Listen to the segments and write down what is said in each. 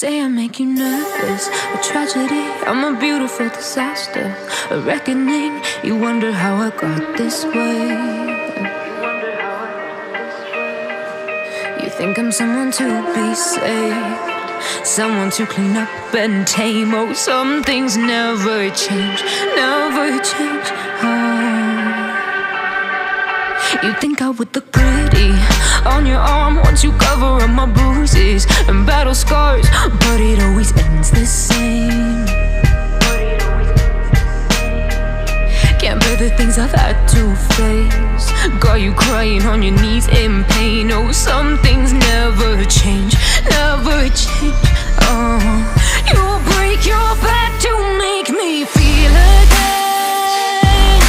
say I make you nervous, a tragedy, I'm a beautiful disaster, a reckoning. You wonder how I got this way. You think I'm someone to be saved, someone to clean up and tame. Oh, some things never change, never change. Oh, you think I would look pretty on your arm once you cover up my bruises and battle scars, but it always ends the same. Can't bear the things I've had to face, got you crying on your knees in pain. Oh, some things never change, never change. Oh, you'll break your back to make me feel again,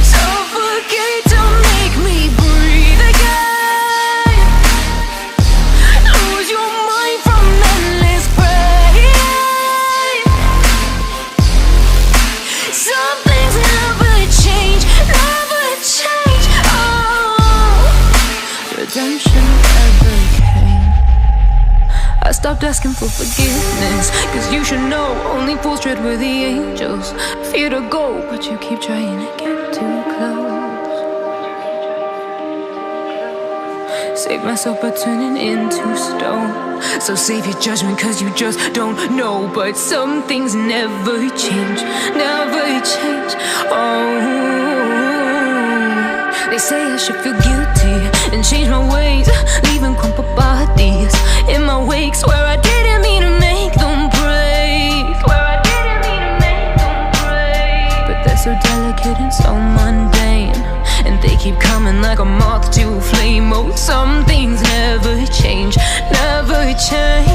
suffocate to make me breathe again, lose your mind from endless pain. Some things never change, never change. Oh, redemption never came. I stopped asking for forgiveness, cause you should know only fools tread where the angels fear to go, but you keep trying to get too close. Save myself by turning into stone, so save your judgment cause you just don't know. But some things never change, never change. Oh, they say I should feel guilty and change my ways, leaving crumpled bodies in my wake. Swear I didn't mean to make them break, swear I didn't mean to make them break. But they're so delicate and so mundane, and they keep coming like a moth to a flame. Oh, some things never change, never change.